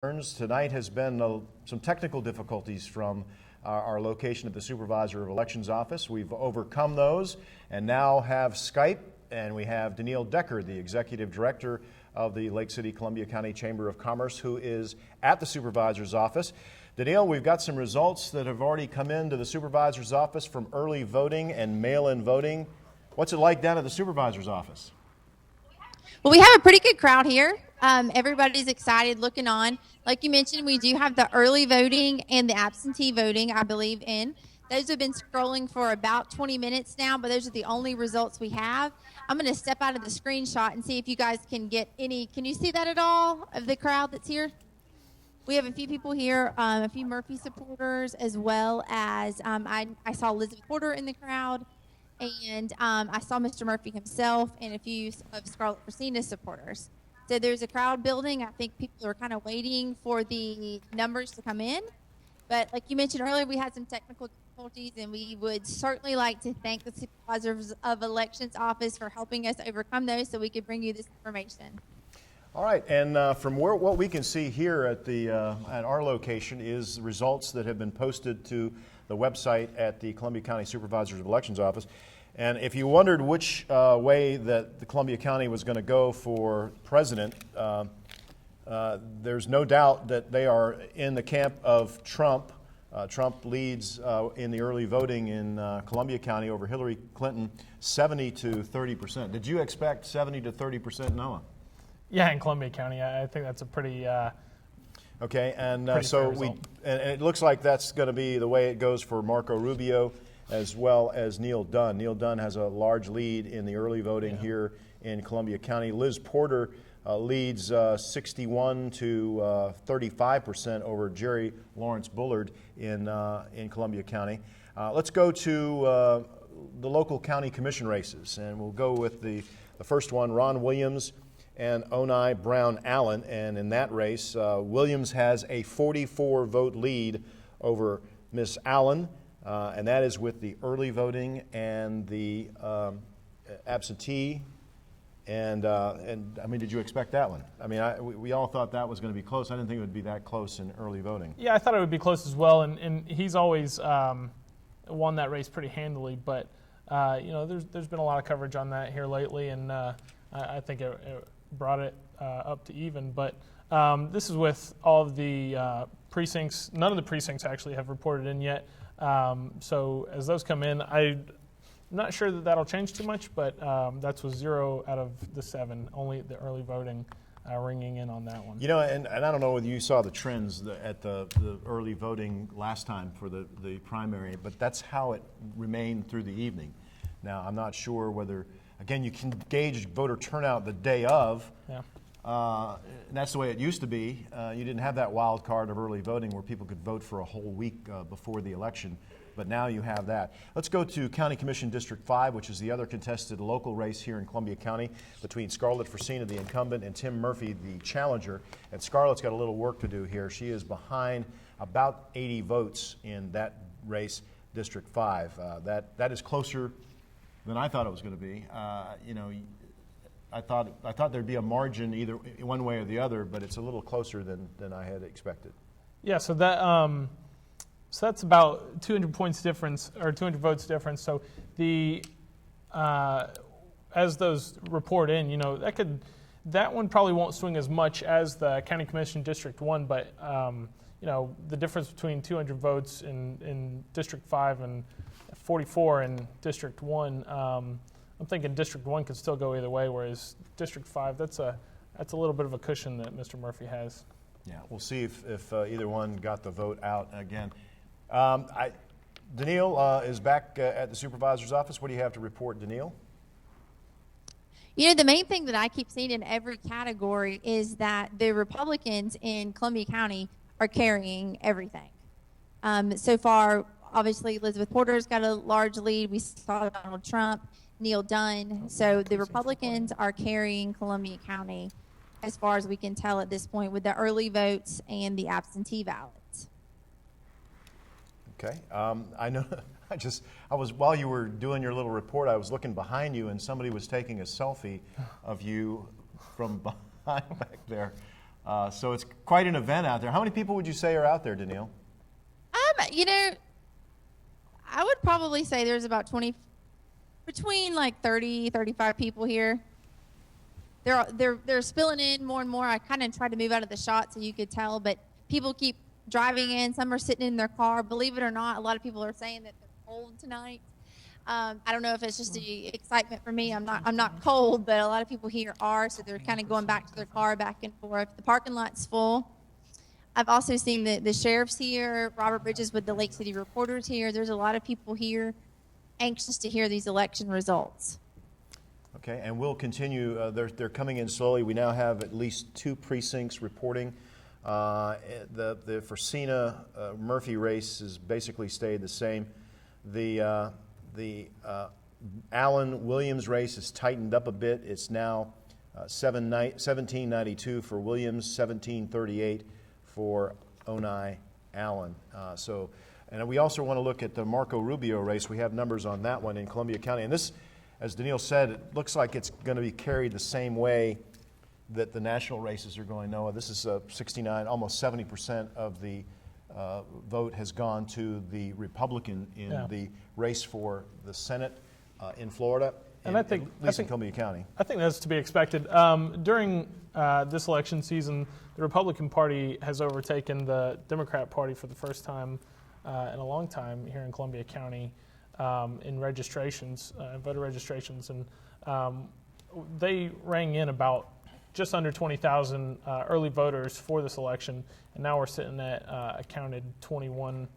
Tonight has been some technical difficulties from our location at the Supervisor of Elections office. We've overcome those and now have Skype, and we have Danielle Decker, the Executive Director of the Lake City Columbia County Chamber of Commerce, who is at the Supervisor's office. Danielle, we've got some results that have already come into the Supervisor's office from early voting and mail-in voting. What's it like down at the Supervisor's office? Well, we have a pretty good crowd here. Everybody's excited looking on. Like you mentioned, we do have the early voting and the absentee voting, I believe, in. Those have been scrolling for about 20 minutes now, but those are the only results we have. I'm going to step out of the screenshot and see if you guys can get any. Can you see that at all of the crowd that's here? We have a few people here, a few Murphy supporters, as well as I saw Elizabeth Porter in the crowd. And I saw Mr. Murphy himself and a few of Scarlett Fresina supporters. So there's a crowd building. I think people are kind of waiting for the numbers to come in. But like you mentioned earlier, we had some technical difficulties, and we would certainly like to thank the Supervisors of Elections office for helping us overcome those so we could bring you this information. All right, and from what we can see here at our location is the results that have been posted to the website at the Columbia County Supervisors of Elections office. And if you wondered which way that the Columbia County was going to go for president, there's no doubt that they are in the camp of Trump. Trump leads in the early voting in Columbia County over Hillary Clinton, 70 to 30%. Did you expect 70 to 30%, Noah? Yeah, in Columbia County, I think that's a pretty okay, and pretty so fair and it looks like that's going to be the way it goes for Marco Rubio as well as Neil Dunn. Neil Dunn has a large lead in the early voting here in Columbia County. Liz Porter leads 61 to 35% over Jerry Lawrence Bullard in Columbia County. Let's go to the local county commission races, and we'll go with the first one, Ron Williams and Onai Brown Allen. And in that race, Williams has a 44-vote lead over Miss Allen. And that is with the early voting and the absentee. And I mean, did you expect that one? I mean, we all thought that was going to be close. I didn't think it would be that close in early voting. Yeah, I thought it would be close as well. And he's always won that race pretty handily. But there's been a lot of coverage on that here lately, and I think it brought it up to even. But this is with all of the precincts. None of the precincts actually have reported in yet. So as those come in, I'm not sure that that'll change too much, but that's with 0 out of the 7, only the early voting ringing in on that one. You know, and I don't know whether you saw the trends at the early voting last time for the primary, but that's how it remained through the evening. Now, I'm not sure whether, again, you can gauge voter turnout the day of. Yeah. And that's the way it used to be. You didn't have that wild card of early voting where people could vote for a whole week before the election, but now you have that. Let's go to County Commission District 5, which is the other contested local race here in Columbia County between Scarlett Fresina, the incumbent, and Tim Murphy, the challenger. And Scarlett's got a little work to do here. She is behind about 80 votes in that race, District 5. That is closer than I thought it was going to be. I thought there'd be a margin either one way or the other, but it's a little closer than I had expected. Yeah, so that's about 200 points difference, or 200 votes difference. So the as those report in, that one probably won't swing as much as the County Commission District 1, but the difference between 200 votes in District 5 and 44 in District 1. I'm thinking District 1 could still go either way, whereas District 5, that's a little bit of a cushion that Mr. Murphy has. Yeah, we'll see if either one got the vote out again. Danielle is back at the Supervisor's office. What do you have to report, Danielle? The main thing that I keep seeing in every category is that the Republicans in Columbia County are carrying everything. So far, obviously, Elizabeth Porter's got a large lead. We saw Donald Trump, Neil Dunn. So the Republicans are carrying Columbia County as far as we can tell at this point with the early votes and the absentee ballots. Okay. I know. I was while you were doing your little report, I was looking behind you, and somebody was taking a selfie of you from behind back there. So it's quite an event out there. How many people would you say are out there, Danielle? You know, I would probably say there's about 20, between like 30, 35 people here. They're spilling in more and more. I kind of tried to move out of the shot so you could tell, but people keep driving in. Some are sitting in their car. Believe it or not, a lot of people are saying that they're cold tonight. I don't know if it's just the excitement for me. I'm not cold, but a lot of people here are, so they're kind of going back to their car, back and forth. The parking lot's full. I've also seen the sheriffs here, Robert Bridges with the Lake City Reporters here. There's a lot of people here anxious to hear these election results. Okay, and we'll continue. They're coming in slowly. We now have at least 2 precincts reporting. The Forcina Murphy race has basically stayed the same. The Allen Williams race has tightened up a bit. It's now 1792 for Williams, 1738 for Onai Allen. And we also want to look at the Marco Rubio race. We have numbers on that one in Columbia County. And this, as Danielle said, it looks like it's going to be carried the same way that the national races are going. Noah, this is 69, almost 70% of the vote has gone to the Republican in the race for the Senate in Florida, and I think in Columbia County. I think that's to be expected. During this election season, the Republican Party has overtaken the Democrat Party for the first time in a long time here in Columbia County in registrations, voter registrations, and they rang in about just under 20,000 early voters for this election, and now we're sitting at a counted 21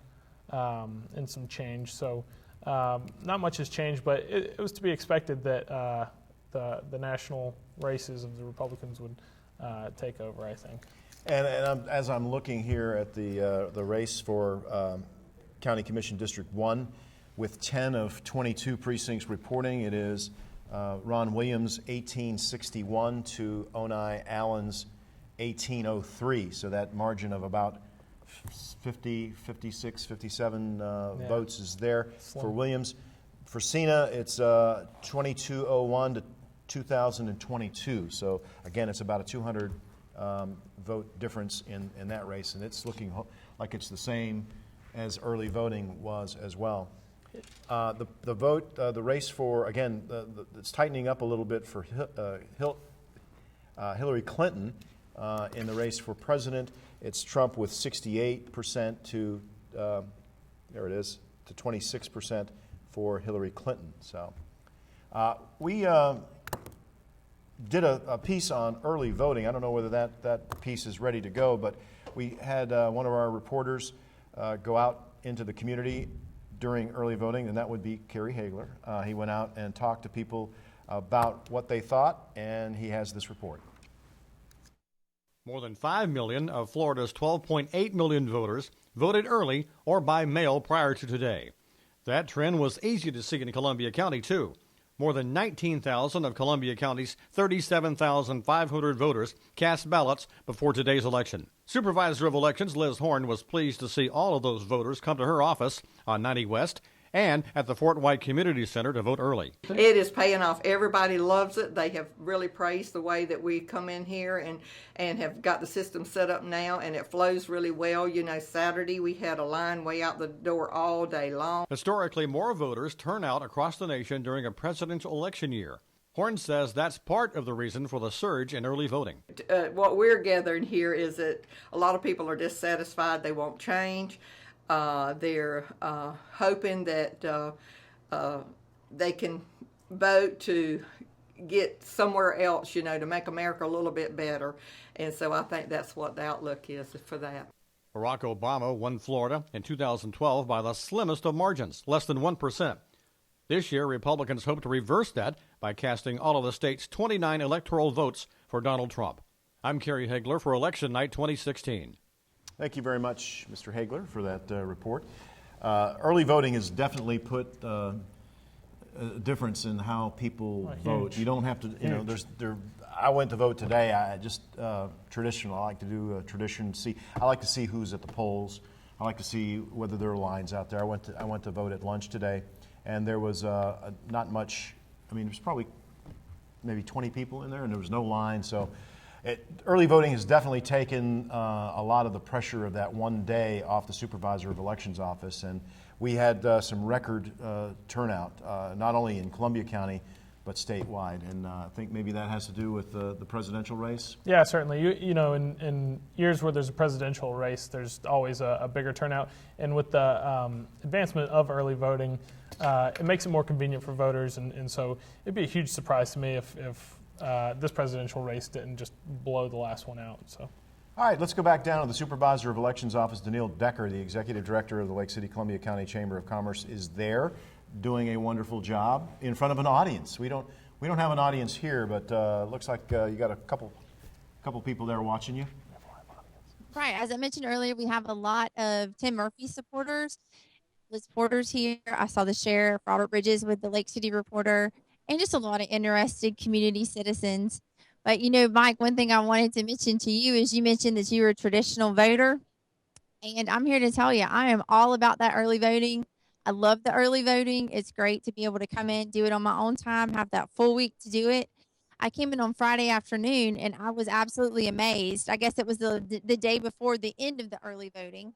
and some change. So not much has changed, but it was to be expected that the national races of the Republicans would take over, I think. And as I'm looking here at the race for County Commission District 1, with 10 of 22 precincts reporting, it is Ron Williams, 1861 to Onai Allen's 1803. So that margin of about 50, 56, 57 votes is there for Williams. For Cena, it's 2201 to 2022. So again, it's about a 200 vote difference in that race, and it's looking like it's the same as early voting was as well. The vote, the race for, again, it's tightening up a little bit for Hillary Clinton in the race for president. It's Trump with 68% to, there it is, to 26% for Hillary Clinton. So we did a piece on early voting. I don't know whether that piece is ready to go, but we had one of our reporters go out into the community during early voting, and that would be Kerry Hagler. He went out and talked to people about what they thought, and he has this report. More than 5 million of Florida's 12.8 million voters voted early or by mail prior to today. That trend was easy to see in Columbia County, too. More than 19,000 of Columbia County's 37,500 voters cast ballots before today's election. Supervisor of Elections Liz Horn was pleased to see all of those voters come to her office on 90 West and at the Fort White Community Center to vote early. It is paying off. Everybody loves it. They have really praised the way that we come in here and have got the system set up now, and it flows really well. You know, Saturday we had a line way out the door all day long. Historically, more voters turn out across the nation during a presidential election year. Horn says that's part of the reason for the surge in early voting. What we're gathering here is that a lot of people are dissatisfied. They won't change. They're hoping that they can vote to get somewhere else, you know, to make America a little bit better. And so I think that's what the outlook is for that. Barack Obama won Florida in 2012 by the slimmest of margins, less than 1%. This year, Republicans hope to reverse that by casting all of the state's 29 electoral votes for Donald Trump. I'm Kerry Hagler for Election Night 2016. Thank you very much, Mr. Hagler, for that report. Early voting has definitely put a difference in how people vote. You don't have to, you know, I went to vote today. I just traditional. I like to do a tradition. I like to see who's at the polls. I like to see whether there are lines out there. I went to vote at lunch today, and there was not much. I mean, there's probably maybe 20 people in there, and there was no line. So Early voting has definitely taken a lot of the pressure of that one day off the Supervisor of Elections office, and we had some record turnout, not only in Columbia County, but statewide. And I think maybe that has to do with the presidential race. Yeah, certainly. You know, in years where there's a presidential race, there's always a bigger turnout. And with the advancement of early voting, it makes it more convenient for voters. And so it'd be a huge surprise to me if this presidential race didn't just blow the last one out. So. All right, let's go back down to the Supervisor of Elections office. Daniil Decker, the Executive Director of the Lake City Columbia County Chamber of Commerce, is there doing a wonderful job in front of an audience. We don't have an audience here, but looks like you got a couple people there watching you. Right. As I mentioned earlier, we have a lot of Tim Murphy supporters. Liz Porter's here. I saw the sheriff, Robert Bridges with the Lake City Reporter, and just a lot of interested community citizens. But, you know, Mike, one thing I wanted to mention to you is you mentioned that you were a traditional voter. And I'm here to tell you, I am all about that early voting. I love the early voting. It's great to be able to come in, do it on my own time, have that full week to do it. I came in on Friday afternoon and I was absolutely amazed. I guess it was the day before the end of the early voting.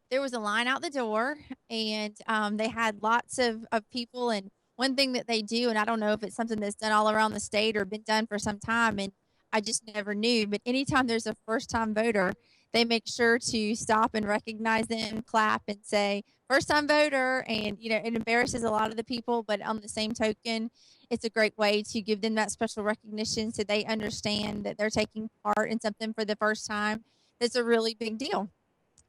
There was a line out the door and they had lots of people. And one thing that they do, and I don't know if it's something that's done all around the state or been done for some time, and I just never knew, but anytime there's a first-time voter, they make sure to stop and recognize them, clap, and say, first-time voter. And, you know, it embarrasses a lot of the people, but on the same token, it's a great way to give them that special recognition so they understand that they're taking part in something for the first time. That's a really big deal.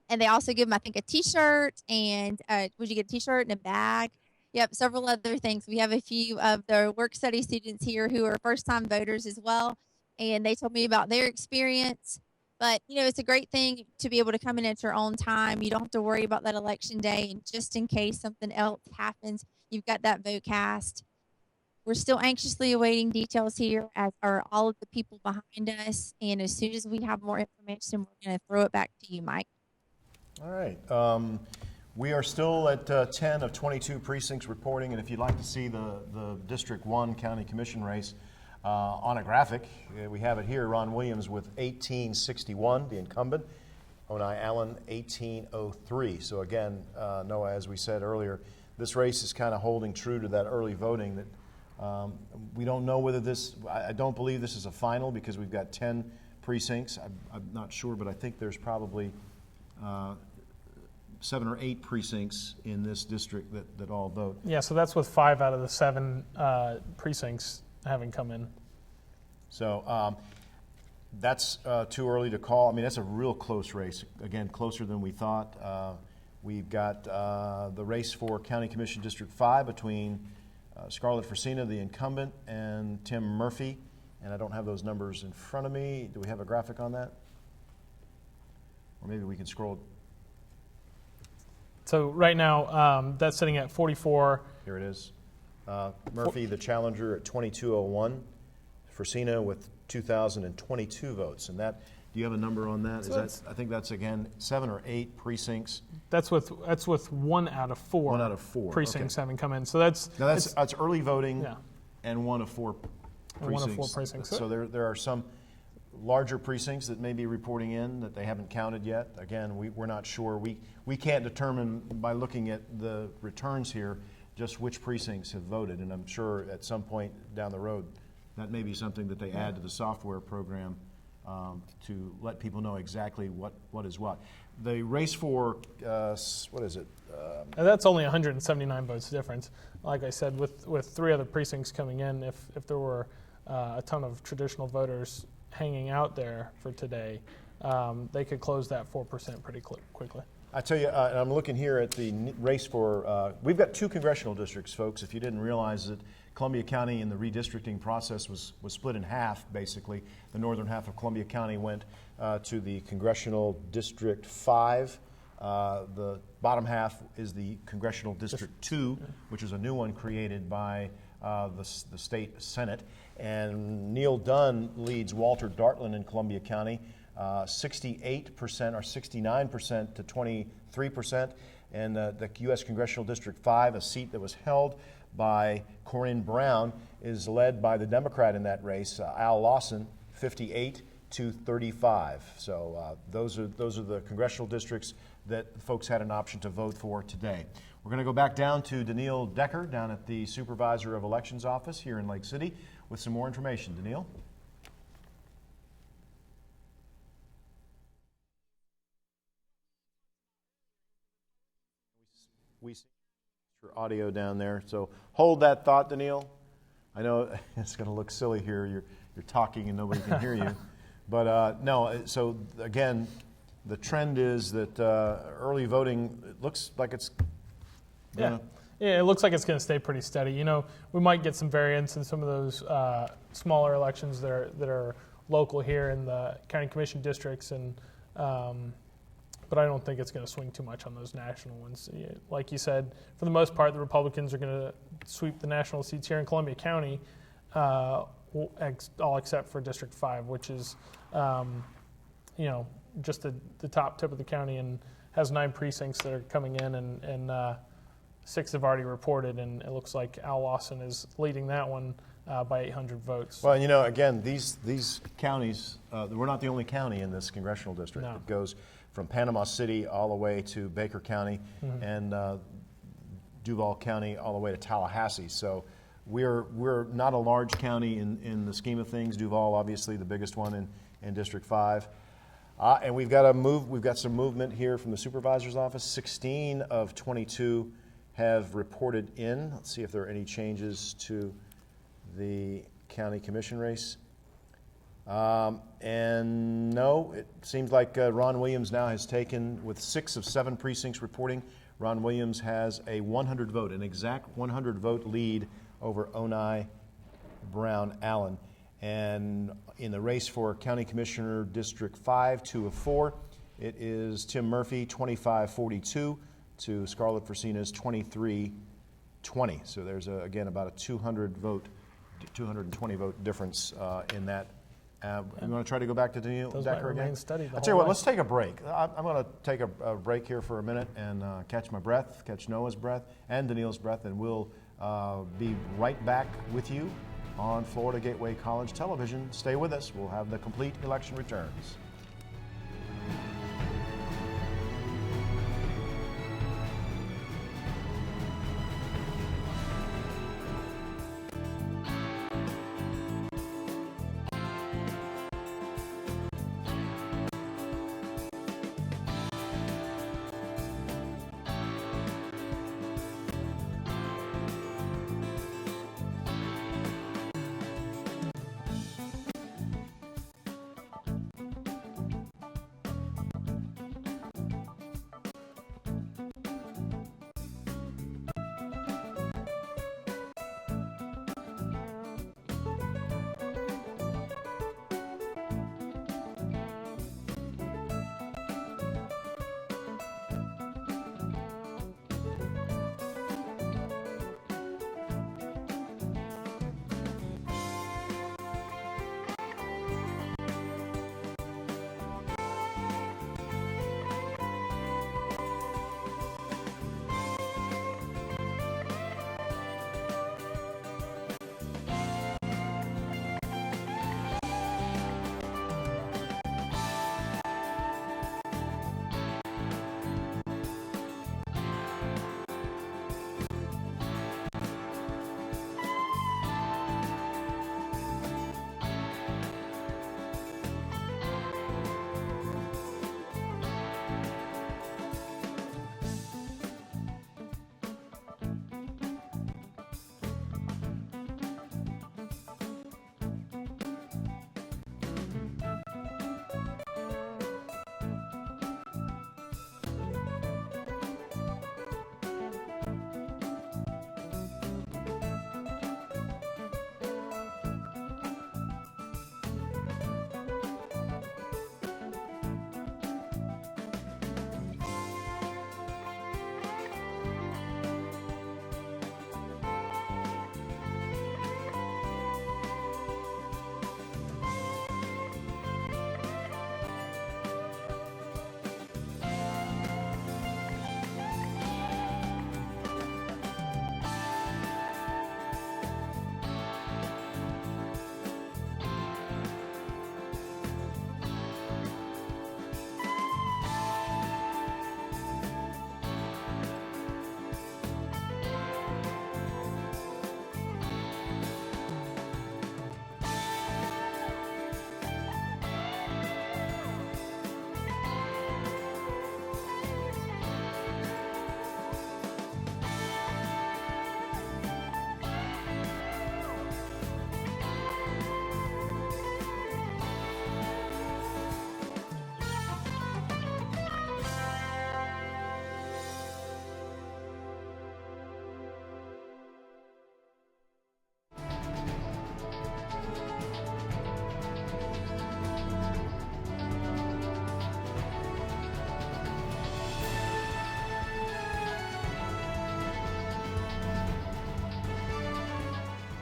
And they also give them, I think, a T-shirt, and would you get a T-shirt and a bag? Yep, several other things. We have a few of the work study students here who are first-time voters as well, and they told me about their experience. But, you know, it's a great thing to be able to come in at your own time. You don't have to worry about that election day. And just in case something else happens, you've got that vote cast. We're still anxiously awaiting details here, as are all of the people behind us. And as soon as we have more information, we're going to throw it back to you, Mike. All right. We are still at 10 of 22 precincts reporting. And if you'd like to see the District 1 County Commission race, on a graphic, we have it here. Ron Williams with 1861, the incumbent. Onai Allen, 1803. So again, Noah, as we said earlier, this race is kind of holding true to that early voting. That we don't know whether I don't believe this is a final because we've got 10 precincts. I'm not sure, but I think there's probably 7 or 8 precincts in this district that all vote. Yeah, so that's with 5 out of the 7 precincts having come in. So that's too early to call. I mean, that's a real close race. Again, closer than we thought. We've got the race for County Commission District 5 between Scarlett Fresina, the incumbent, and Tim Murphy. And I don't have those numbers in front of me. Do we have a graphic on that? Or maybe we can scroll. So right now, that's sitting at 44. Here it is. Murphy, the challenger, at 2201. Fresina with 2,022 votes. And that, do you have a number on that? I think that's, again, 7 or 8 precincts. That's with 1 out of 4. 1 out of 4 precincts okay. having come in. So that's early voting, yeah. And 1 of 4 precincts. And 1 of 4 precincts. So there are some larger precincts that may be reporting in that they haven't counted yet. Again, we're not sure. We can't determine by looking at the returns here just which precincts have voted, and I'm sure at some point down the road that may be something that they add to the software program to let people know exactly what is what. The race for, what is it? And that's only 179 votes difference. Like I said, with 3 other precincts coming in, if there were a ton of traditional voters hanging out there for today, they could close that 4% pretty quickly. I tell you, and I'm looking here at the race for, we've got 2 congressional districts, folks. If you didn't realize that Columbia County in the redistricting process was split in half, basically. The northern half of Columbia County went to the Congressional District 5. The bottom half is the Congressional District 2, which is a new one created by the state Senate. And Neil Dunn leads Walter Dartland in Columbia County. 68% or 69% to 23%. And the U.S. Congressional District 5, a seat that was held by Corinne Brown, is led by the Democrat in that race, Al Lawson, 58 to 35. So those are the congressional districts that folks had an option to vote for today. We're going to go back down to Daniil Decker down at the Supervisor of Elections office here in Lake City with some more information. Daniil? We see your audio down there, so hold that thought, Daniil. I know it's going to look silly here. You're talking and nobody can hear you, but no. So again, the trend is that early voting, it looks like it's gonna, Yeah, it looks like it's going to stay pretty steady. You know, we might get some variance in some of those smaller elections that are local here in the county commission districts, and but I don't think it's going to swing too much on those national ones. Like you said, for the most part, the Republicans are going to sweep the national seats here in Columbia County, all except for District 5, which is, just the top tip of the county and has 9 precincts that are coming in, and 6 have already reported, and it looks like Al Lawson is leading that one by 800 votes. Well, again, these counties, we're not the only county in this congressional district. No. It goes from Panama City all the way to Baker County and Duval County all the way to Tallahassee. So we're not a large county in the scheme of things. Duval, obviously, the biggest one in District 5. And we've got some movement here from the supervisor's office. 16 of 22 have reported in. Let's see if there are any changes to the county commission race. And no, it seems like Ron Williams now has taken, with 6 of 7 precincts reporting, Ron Williams has a 100 vote, an exact 100 vote lead over Onai Brown Allen. And in the race for County Commissioner District 5, 2 of 4, it is Tim Murphy, 25-42, to Scarlett Fresina's 23-20. So there's, again, about a 220 vote difference in that. You want to try to go back to Daniil Those Decker might again? remain steady the I'll tell you whole what, way. let's take a break. I'm going to take a break here for a minute and catch my breath, catch Noah's breath and Daniil's breath, and we'll be right back with you on Florida Gateway College Television. Stay with us. We'll have the complete election returns.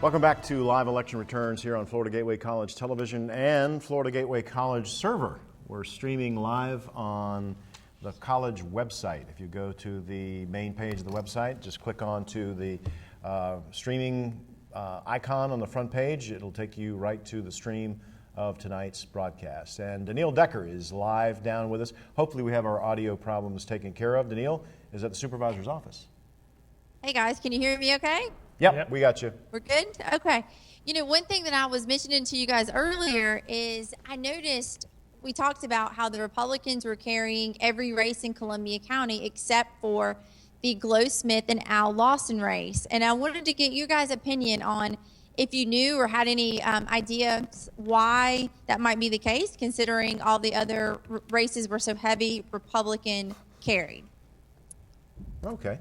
Welcome back to Live Election Returns here on Florida Gateway College Television and Florida Gateway College server. We're streaming live on the college website. If you go to the main page of the website, just click on to the streaming icon on the front page. It'll take you right to the stream of tonight's broadcast. And Danielle Decker is live down with us. Hopefully we have our audio problems taken care of. Danielle is at the supervisor's office. Hey guys, can you hear me okay? Yep, we got you. We're good? Okay. You know, one thing that I was mentioning to you guys earlier is I noticed we talked about how the Republicans were carrying every race in Columbia County except for the Glow Smith and Al Lawson race. And I wanted to get you guys' opinion on if you knew or had any ideas why that might be the case, considering all the other races were so heavy Republican carried. Okay.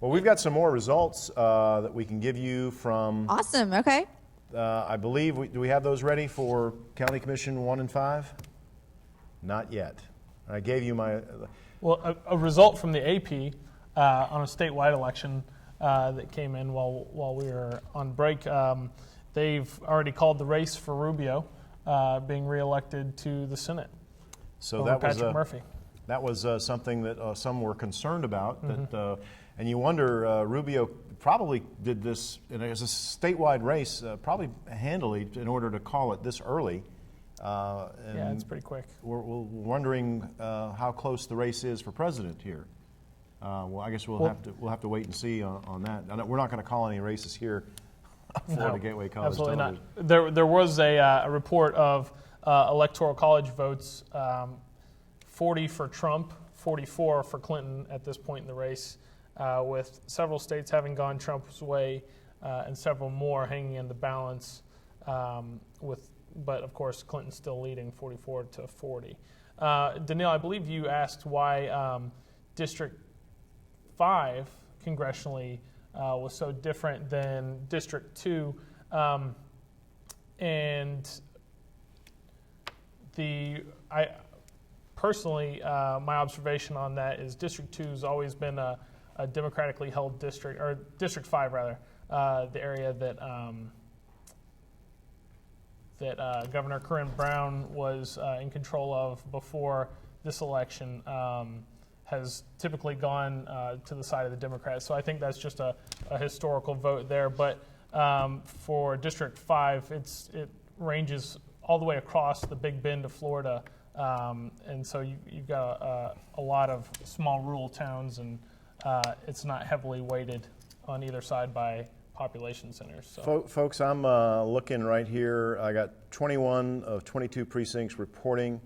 Well, we've got some more results that we can give you from, Awesome. Okay. I believe, do we have those ready for County Commission 1 and 5? Not yet. I gave you my, Well, a result from the AP on a statewide election that came in while we were on break, they've already called the race for Rubio being reelected to the Senate so over that was Patrick Murphy. That was something that some were concerned about. That, and you wonder, Rubio probably did this as a statewide race, probably handily in order to call it this early. And Yeah, it's pretty quick. we're wondering how close the race is for president here. Well, I guess we'll have to wait and see on that. We're not going to call any races here. Florida Gateway College Absolutely Television. not. There was a report of electoral college votes, 40 for Trump, 44 for Clinton at this point in the race, with several states having gone Trump's way and several more hanging in the balance, but of course Clinton still leading 44 to 40. Danielle, I believe you asked why District 5 congressionally was so different than District 2, and personally, my observation on that is District 2 has always been a democratically held district, or District 5 rather, the area that Governor Corinne Brown was in control of before this election, has typically gone to the side of the Democrats. So I think that's just a historical vote there. But for District 5, it ranges all the way across the Big Bend of Florida. And so you've got a lot of small rural towns, and it's not heavily weighted on either side by population centers. So. Folks, I'm looking right here. I got 21 of 22 precincts reporting.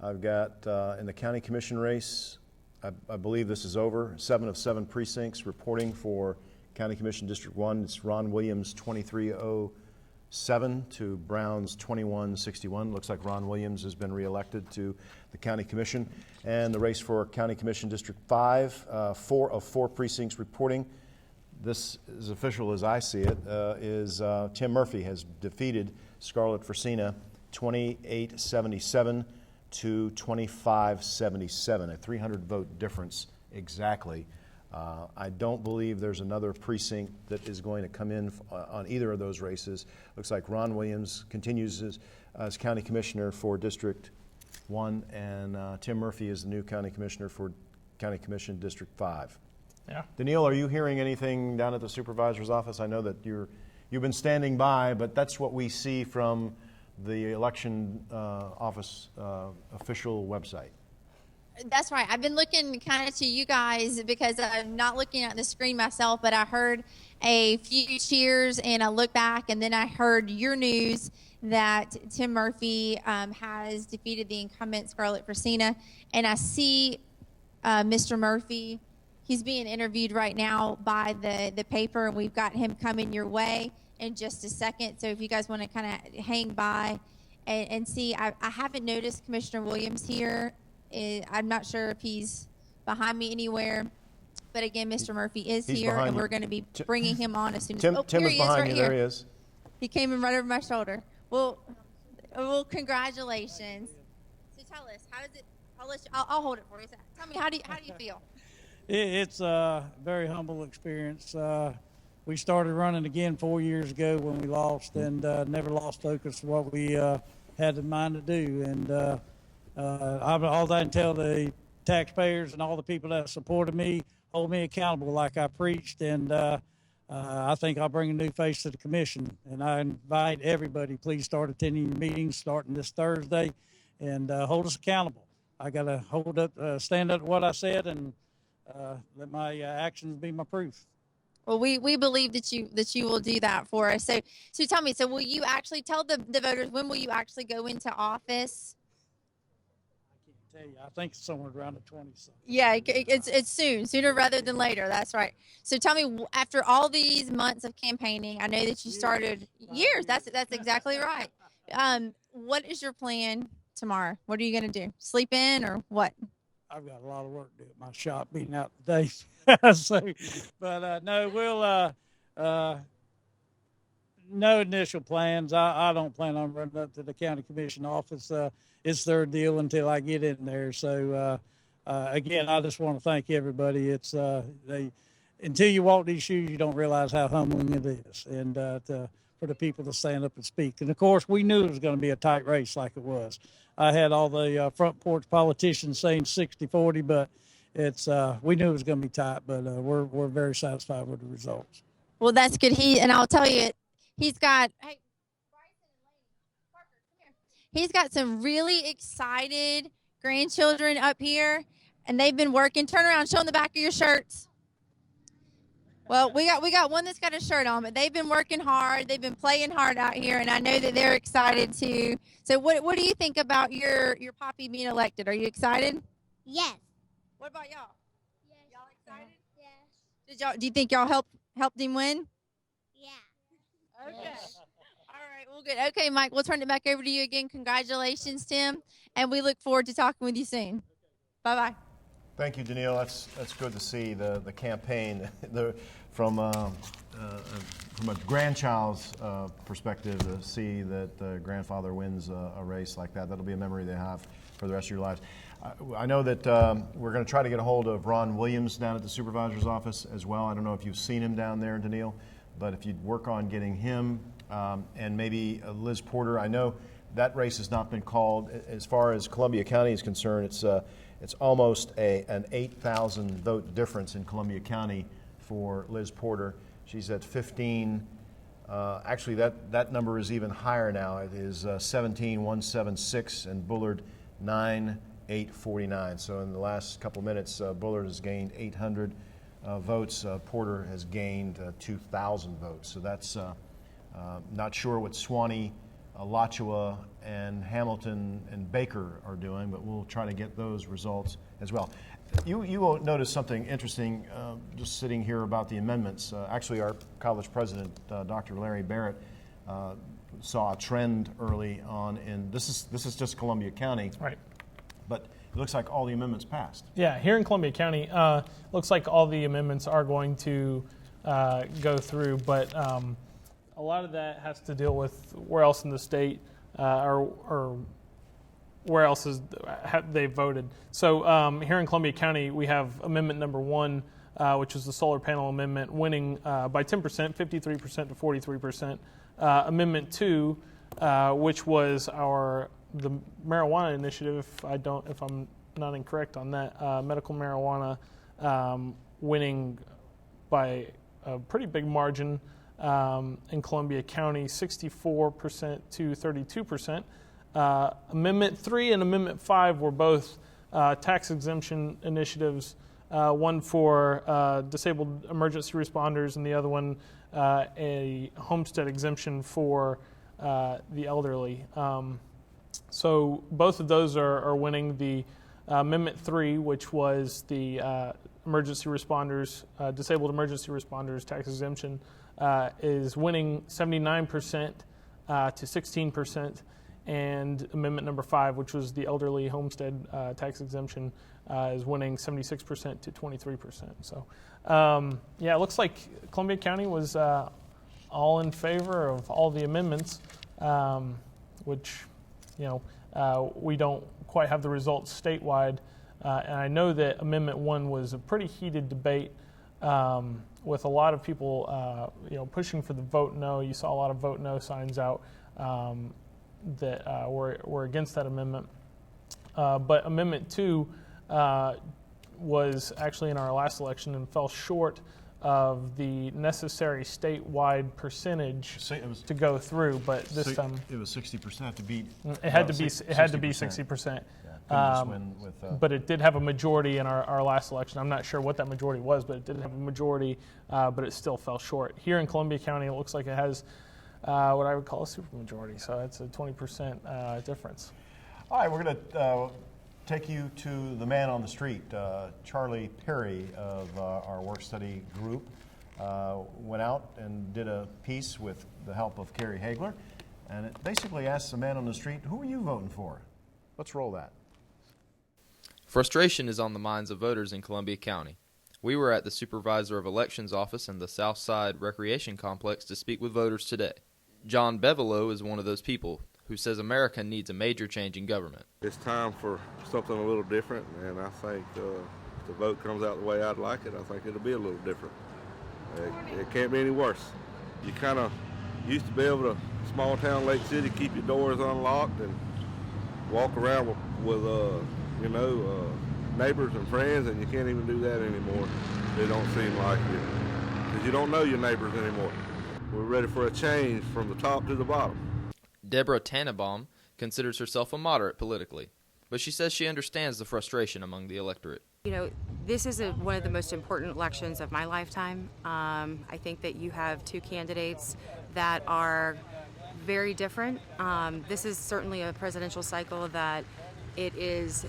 I've got in the county commission race, I believe this is over, 7 of 7 precincts reporting for County Commission District 1. It's Ron Williams 2307 to Brown's 2161. Looks like Ron Williams has been reelected to the County Commission. And the race for County Commission District 5, 4 of 4 precincts reporting. This is official as I see it, is Tim Murphy has defeated Scarlett Fresina 2877 to 2577, a 300 vote difference exactly. I don't believe there's another precinct that is going to come in on either of those races. Looks like Ron Williams continues as county commissioner for District 1, and Tim Murphy is the new county commissioner for County Commission District 5. Yeah. Danielle, are you hearing anything down at the supervisor's office? I know that you've been standing by, but that's what we see from the election office official website. That's right. I've been looking kind of to you guys because I'm not looking at the screen myself, but I heard a few cheers and I looked back and then I heard your news that Tim Murphy has defeated the incumbent Scarlett Fresina. And I see Mr. Murphy. He's being interviewed right now by the paper, and we've got him coming your way in just a second. So if you guys want to kind of hang by and see, I haven't noticed Commissioner Williams here. I'm not sure if he's behind me anywhere. But again, Mr. Murphy is He's here, and you. we're going to be bringing him on as soon as Tim here is he behind right you. here. There he is. He came in right over my shoulder. Well, congratulations. So tell us, how does it? I'll hold it for you. So tell me, how do you feel? It's a very humble experience. we started running again 4 years ago when we lost, and never lost focus of what we had in mind to do. And all I can tell the taxpayers and all the people that supported me, hold me accountable like I preached, and I think I'll bring a new face to the commission. And I invite everybody, please start attending your meetings starting this Thursday, and hold us accountable. I got to stand up to what I said, and let my actions be my proof. Well, we believe that you will do that for us. So tell me, so will you actually tell the voters when will you actually go into office? I can't tell you. I think it's somewhere around the 20th. Yeah, it's soon, sooner rather than later. That's right. So tell me, after all these months of campaigning, I know that you started years. That's exactly right. What is your plan tomorrow? What are you going to do? Sleep in or what? I've got a lot of work to do at my shop, beating out today. No, we'll no initial plans. I don't plan on running up to the county commission office. It's their deal until I get in there. So again, I just want to thank everybody. It's until you walk these shoes, you don't realize how humbling it is, and for the people to stand up and speak. And of course, we knew it was going to be a tight race, like it was. I had all the front porch politicians saying 60-40, but we knew it was going to be tight. But we're very satisfied with the results. Well, that's good. And I'll tell you, he's got. Hey, Bryson and Lane, Parker, come here. He's got some really excited grandchildren up here, and they've been working. Turn around, show them the back of your shirts. Well, we got one that's got a shirt on, but they've been working hard. They've been playing hard out here, and I know that they're excited too. So, what do you think about your poppy being elected? Are you excited? Yes. What about y'all? Yes. Y'all excited? Yes. Do you think y'all helped him win? Yeah. Okay. All right. Well, good. Okay, Mike, we'll turn it back over to you again. Congratulations, Tim, and we look forward to talking with you soon. Bye-bye. Thank you, Danielle. That's good to see the campaign from a grandchild's perspective, to see that the grandfather wins a race like that. That'll be a memory they have for the rest of your lives. I know that we're going to try to get a hold of Ron Williams down at the supervisor's office as well. I don't know if you've seen him down there, Danielle, but if you'd work on getting him and maybe Liz Porter. I know that race has not been called. As far as Columbia County is concerned, it's almost an 8,000 vote difference in Columbia County for Liz Porter. She's at 15. Actually, that number is even higher now. It is 17,176 and Bullard 9,849. So in the last couple minutes, Bullard has gained 800 votes. Porter has gained 2,000 votes. So that's not sure what Suwannee, Alachua, and Hamilton and Baker are doing, but we'll try to get those results as well. You will notice something interesting just sitting here about the amendments. Actually, our college president, Dr. Larry Barrett, saw a trend early on, and this is just Columbia County, Right. but it looks like all the amendments passed. Yeah, here in Columbia County, looks like all the amendments are going to go through, but a lot of that has to deal with where else in the state or where else they voted. So here in Columbia County, we have amendment number 1, which is the solar panel amendment, winning by 10%, 53% to 43%. Amendment 2, which was the marijuana initiative, if I'm not incorrect on that, medical marijuana winning by a pretty big margin in Columbia County, 64% to 32%. Amendment 3 and Amendment 5 were both tax exemption initiatives, one for disabled emergency responders and the other one a homestead exemption for the elderly. So both of those are winning. The Amendment 3, which was the emergency responders, disabled emergency responders tax exemption, is winning 79% to 16%. And Amendment number 5, which was the elderly homestead tax exemption, is winning 76% to 23%. So, it looks like Columbia County was all in favor of all the amendments, which, we don't quite have the results statewide. And I know that Amendment 1 was a pretty heated debate with a lot of people, pushing for the vote no. You saw a lot of vote no signs out that were against that amendment. But Amendment 2 was actually in our last election and fell short of the necessary statewide percentage to go through. But this time it was 60% to beat. it had to be 60%. But it did have a majority in our last election. I'm not sure what that majority was, but it did have a majority, but it still fell short. Here in Columbia County, it looks like it has what I would call a supermajority, so it's a 20% difference. All right, we're going to take you to the man on the street. Charlie Perry of our work study group went out and did a piece with the help of Carrie Hagler, and it basically asks the man on the street, who are you voting for? Let's roll that. Frustration is on the minds of voters in Columbia County. We were at the Supervisor of Elections office in the Southside Recreation Complex to speak with voters today. John Bevelow is one of those people who says America needs a major change in government. It's time for something a little different, and I think if the vote comes out the way I'd like it, I think it'll be a little different. It can't be any worse. You kind of used to be able to, small town Lake City, keep your doors unlocked and walk around with neighbors and friends, and you can't even do that anymore. It don't seem like it, because you don't know your neighbors anymore. We're ready for a change from the top to the bottom. Deborah Tannenbaum considers herself a moderate politically, but she says she understands the frustration among the electorate. This is one of the most important elections of my lifetime. I think that you have two candidates that are very different. This is certainly a presidential cycle that it is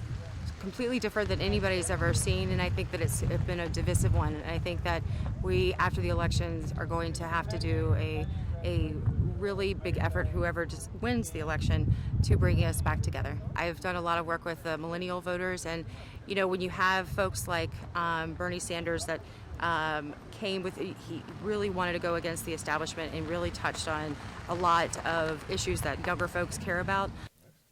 completely different than anybody's ever seen, and I think that it's been a divisive one. And I think that we, after the elections, are going to have to do a really big effort, whoever just wins the election, to bring us back together. I've done a lot of work with the millennial voters, and when you have folks like Bernie Sanders that came with, he really wanted to go against the establishment and really touched on a lot of issues that younger folks care about.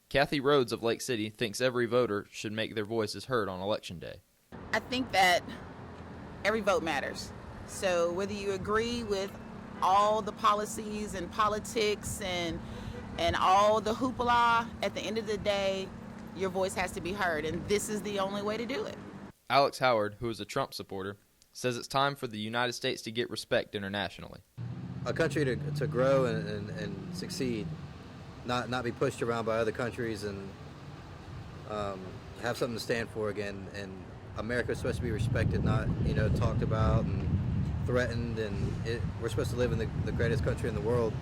Kathy Rhodes of Lake City thinks every voter should make their voices heard on Election Day. I think that every vote matters. So whether you agree with all the policies and politics and all the hoopla, at the end of the day, your voice has to be heard, and this is the only way to do it. Alex Howard, who is a Trump supporter, says it's time for the United States to get respect internationally. A country to grow and succeed, not be pushed around by other countries, and have something to stand for again. And America is supposed to be respected, not talked about and threatened. And we're supposed to live in the greatest country in the world.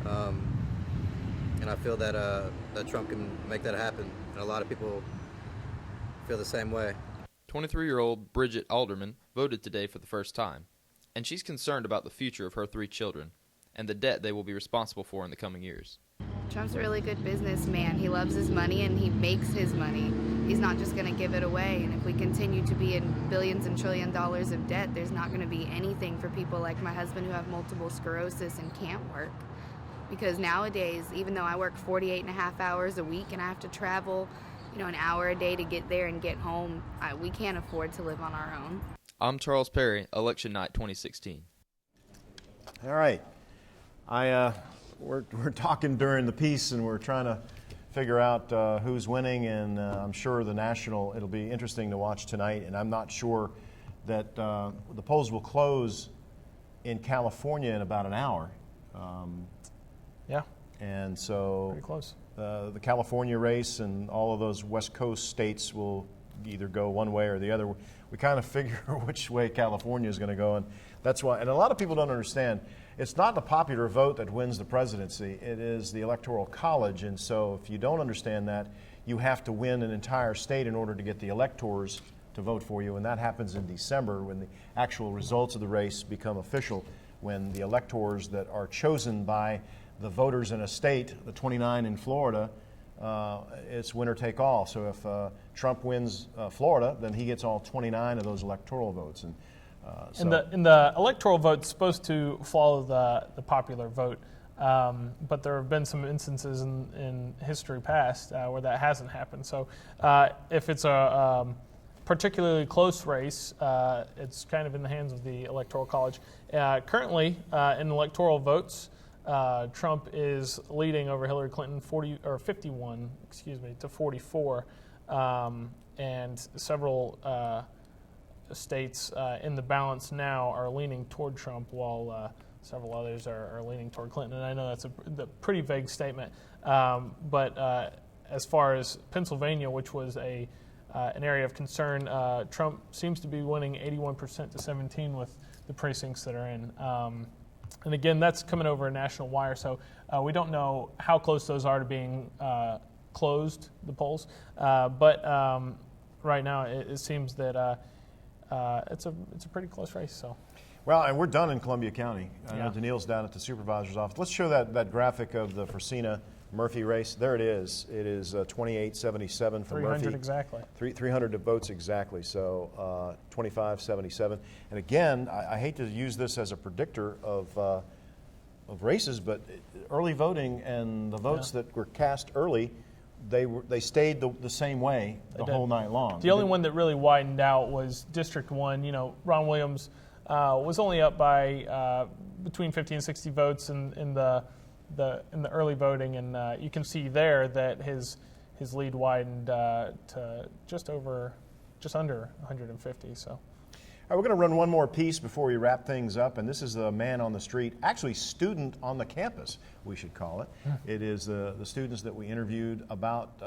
And I feel that Trump can make that happen, and a lot of people feel the same way. 23-year-old Bridget Alderman voted today for the first time, and she's concerned about the future of her 3 children and the debt they will be responsible for in the coming years. Trump's a really good businessman. He loves his money and he makes his money. He's not just going to give it away. And if we continue to be in billions and trillion dollars of debt, there's not going to be anything for people like my husband who have multiple sclerosis and can't work. Because nowadays, even though I work 48 and a half hours a week and I have to travel, an hour a day to get there and get home, we can't afford to live on our own. I'm Charles Perry, Election Night 2016. All right. We're talking during the piece, and we're trying to figure out who's winning, and I'm sure it'll be interesting to watch tonight, and I'm not sure that the polls will close in California in about an hour. Yeah. And so pretty close. The California race and all of those West Coast states will either go one way or the other. We kind of figure which way California is going to go, and that's why. And a lot of people don't understand. It's not the popular vote that wins the presidency. It is the Electoral College, and so if you don't understand that, you have to win an entire state in order to get the electors to vote for you, and that happens in December when the actual results of the race become official, when the electors that are chosen by the voters in a state, the 29 in Florida, it's winner take all. So if Trump wins Florida, then he gets all 29 of those electoral votes. And the electoral vote's supposed to follow the popular vote, but there have been some instances in history past where that hasn't happened. So if it's a particularly close race. It's kind of in the hands of the Electoral College. Currently, in electoral votes, Trump is leading over Hillary Clinton 51 to 44, and several states in the balance now are leaning toward Trump, while several others are leaning toward Clinton. And I know that's a pretty vague statement, but as far as Pennsylvania, which was an area of concern, Trump seems to be winning 81% to 17 with the precincts that are in. And again, that's coming over a national wire, so we don't know how close those are to being closed, the polls. But right now, it seems that it's a pretty close race. So. Well, and we're done in Columbia County. I know Daniil's down at the supervisor's office. Let's show that graphic of the Fresina Murphy race. There it is. It is 2877 for 300 Murphy. Exactly. 300 votes exactly. So 2577. And again, I hate to use this as a predictor of races, but early voting and the votes that were cast early, they stayed the same way the whole night long. The only one that really widened out was District 1. You know, Ron Williams was only up by between 50 and 60 votes in the early voting, and you can see there that his lead widened to just under 150. So. All right, we're going to run one more piece before we wrap things up, and this is the man on the street, actually student on the campus, we should call it. It is the students that we interviewed about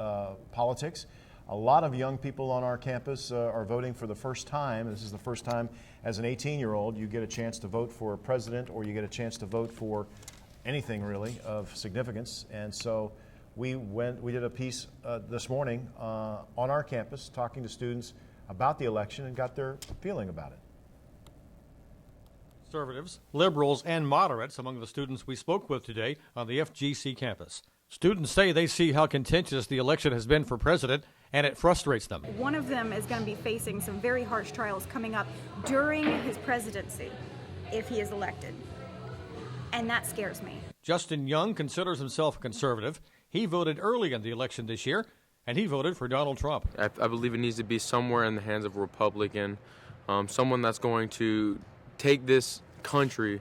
politics. A lot of young people on our campus are voting for the first time. This is the first time as an 18-year-old you get a chance to vote for a president, or you get a chance to vote for anything really of significance. And so we did a piece this morning on our campus talking to students about the election and got their feeling about it. Conservatives, liberals, and moderates among the students we spoke with today on the FGC campus. Students say they see how contentious the election has been for president, and it frustrates them. One of them is going to be facing some very harsh trials coming up during his presidency if he is elected. And that scares me. Justin Young considers himself a conservative. He voted early in the election this year, and he voted for Donald Trump. I believe it needs to be somewhere in the hands of a Republican, someone that's going to take this country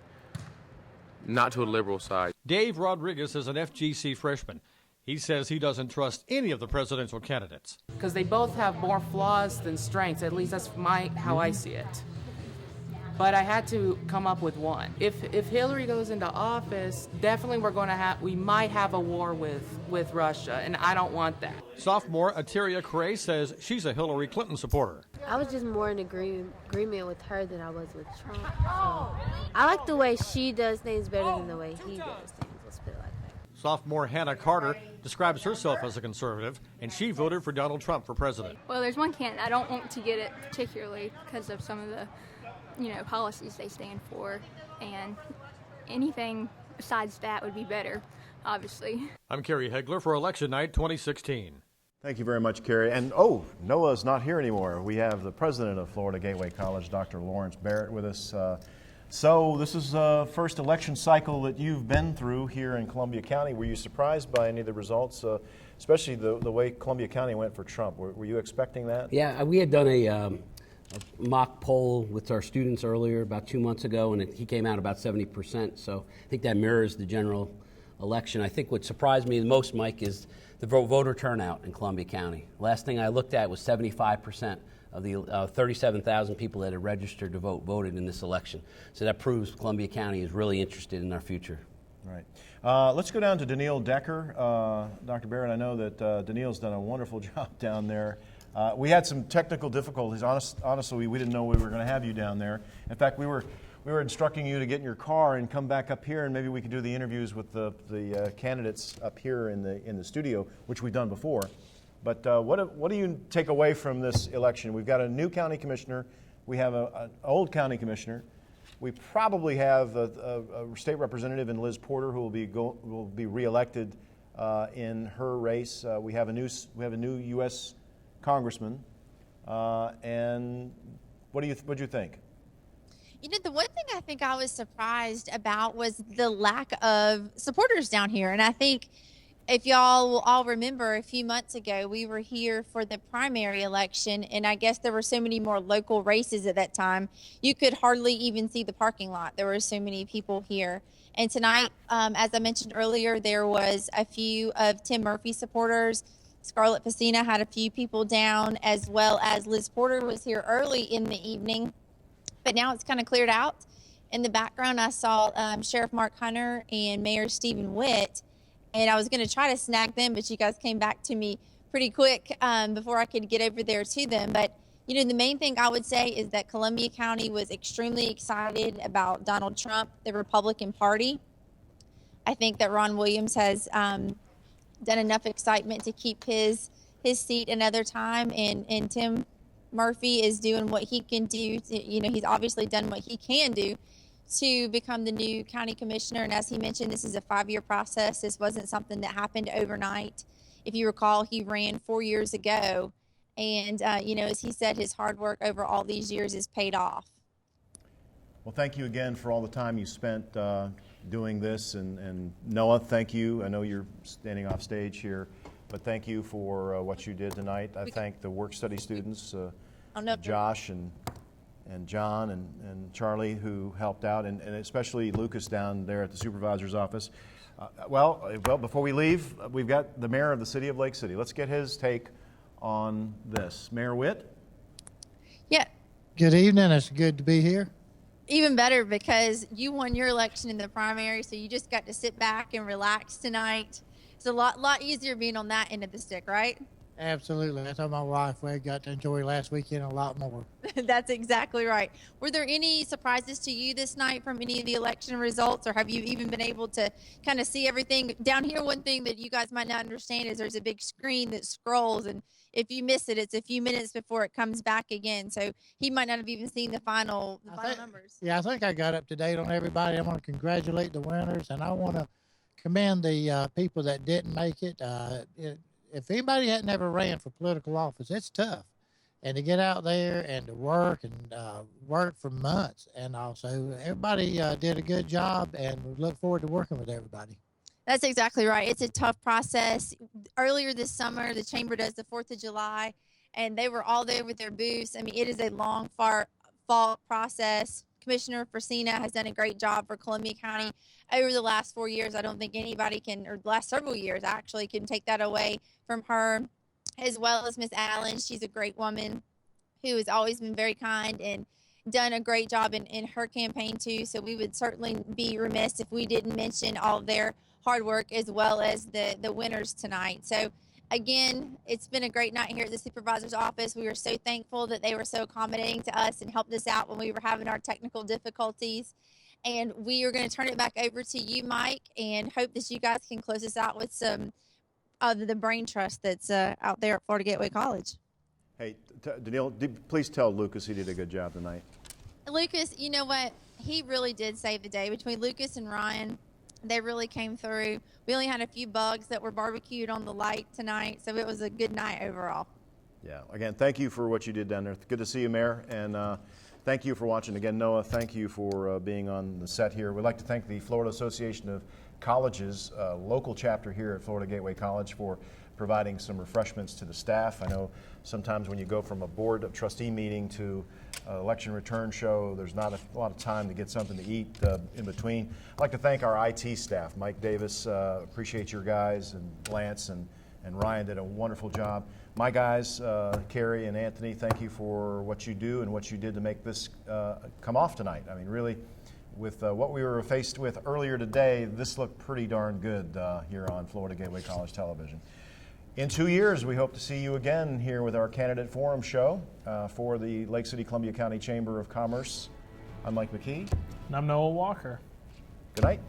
not to a liberal side. Dave Rodriguez is an FGC freshman. He says he doesn't trust any of the presidential candidates. Because they both have more flaws than strengths. At least that's how I see it. But I had to come up with one. If Hillary goes into office, definitely we might have a war with Russia, and I don't want that. Sophomore Ateria Cray says she's a Hillary Clinton supporter. I was just more in agreement with her than I was with Trump. So I like the way she does things better than the way he does things. Let's put it like that. Sophomore Hannah Carter describes herself as a conservative, and she voted for Donald Trump for president. Well, there's one candidate I don't want to get it particularly because of some of the policies they stand for, and anything besides that would be better, obviously. I'm Kerry Hegler for Election Night 2016. Thank you very much, Kerry. And Noah's not here anymore. We have the president of Florida Gateway College, Dr. Lawrence Barrett, with us. So this is the first election cycle that you've been through here in Columbia County. Were you surprised by any of the results, especially the way Columbia County went for Trump? Were you expecting that? Yeah, we had done a mock poll with our students earlier, about 2 months ago, and he came out about 70%. So I think that mirrors the general election. I think what surprised me the most, Mike, is the voter turnout in Columbia County. Last thing I looked at was 75% of the 37,000 people that had registered to voted in this election. So that proves Columbia County is really interested in our future. Right. Let's go down to Daniil Decker. Dr. Barrett, I know that Daniil's done a wonderful job down there. We had some technical difficulties. Honestly, we didn't know we were going to have you down there. In fact, we were instructing you to get in your car and come back up here, and maybe we could do the interviews with the candidates up here in the studio, which we've done before. But what do you take away from this election? We've got a new county commissioner. We have an old county commissioner. We probably have a state representative in Liz Porter who will be reelected in her race. We have a new U.S. congressman. And what do you think? The one thing I think I was surprised about was the lack of supporters down here. And I think if y'all will all remember, a few months ago, we were here for the primary election, and I guess there were so many more local races at that time, you could hardly even see the parking lot. There were so many people here. And tonight, as I mentioned earlier, there was a few of Tim Murphy supporters. Scarlett Pacina had a few people down, as well as Liz Porter was here early in the evening. But now it's kind of cleared out. In the background, I saw Sheriff Mark Hunter and Mayor Stephen Witt. And I was going to try to snag them, but you guys came back to me pretty quick before I could get over there to them. But, you know, the main thing I would say is that Columbia County was extremely excited about Donald Trump, the Republican Party. I think that Ron Williams has done enough excitement to keep his seat another time. And Tim Murphy is doing what he can do. He's obviously done what he can do to become the new county commissioner. And as he mentioned, this is a 5-year process. This wasn't something that happened overnight. If you recall, he ran 4 years ago. And, as he said, his hard work over all these years is paid off. Well, thank you again for all the time you spent doing this. And Noah, thank you. I know you're standing off stage here, but thank you for what you did tonight. I thank the work study students, Josh and John and Charlie, who helped out, and especially Lucas down there at the supervisor's office. Well, before we leave, we've got the mayor of the city of Lake City. Let's get his take on this. Mayor Witt? Yeah. Good evening. It's good to be here. Even better, because you won your election in the primary, so you just got to sit back and relax tonight. It's a lot easier being on that end of the stick, right? Absolutely. I told my wife we got to enjoy last weekend a lot more. That's exactly right. Were there any surprises to you this night from any of the election results, or have you even been able to kind of see everything? Down here, one thing that you guys might not understand is there's a big screen that scrolls, and if you miss it, it's a few minutes before it comes back again. So he might not have even seen the final numbers. Yeah, I think I got up to date on everybody. I want to congratulate the winners, and I want to commend the people that didn't make it. If anybody hadn't ever ran for political office, it's tough. And to get out there and to work and work for months. And also, everybody did a good job, and we look forward to working with everybody. That's exactly right. It's a tough process. Earlier this summer, the chamber does the 4th of July, and they were all there with their booths. I mean, it is a long, fought process. Commissioner Pacina has done a great job for Columbia County over the last 4 years. I don't think anybody can, or the last several years actually, can take that away from her, as well as Miss Allen. She's a great woman who has always been very kind and done a great job in her campaign too. So we would certainly be remiss if we didn't mention all of their hard work, as well as the winners tonight. So again, it's been a great night here at the supervisor's office. We were so thankful that they were so accommodating to us and helped us out when we were having our technical difficulties. And we are going to turn it back over to you, Mike, and hope that you guys can close us out with some of the brain trust that's out there at Florida Gateway College. Hey, Danielle, please tell Lucas he did a good job tonight. Lucas, you know what? He really did save the day. Between Lucas and Ryan, they really came through. We only had a few bugs that were barbecued on the light tonight, so it was a good night overall. Yeah, again, thank you for what you did down there. Good to see you, Mayor, and thank you for watching. Again, Noah, thank you for being on the set here. We'd like to thank the Florida Association of Colleges local chapter here at Florida Gateway College for providing some refreshments to the staff. I know sometimes when you go from a board of trustee meeting to an election return show, there's not a lot of time to get something to eat in between. I'd like to thank our IT staff. Mike Davis, appreciate your guys, and Lance and Ryan did a wonderful job. My guys, Carrie and Anthony, thank you for what you do and what you did to make this come off tonight. I mean, really, with what we were faced with earlier today, this looked pretty darn good here on Florida Gateway College Television. In 2 years, we hope to see you again here with our Candidate Forum show for the Lake City Columbia County Chamber of Commerce. I'm Mike McKee. And I'm Noah Walker. Good night.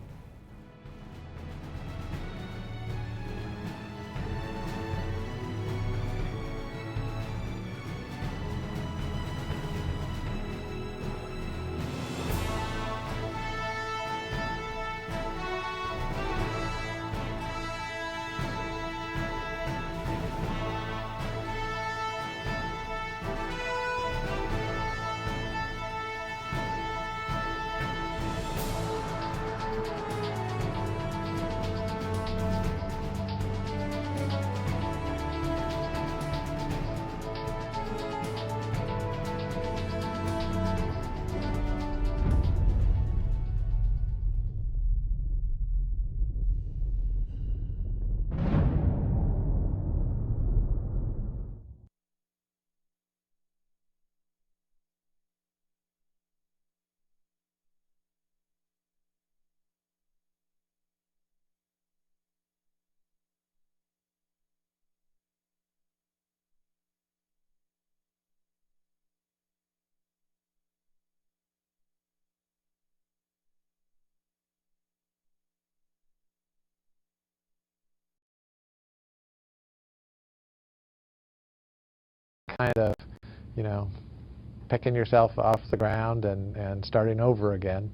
kind of, picking yourself off the ground and starting over again.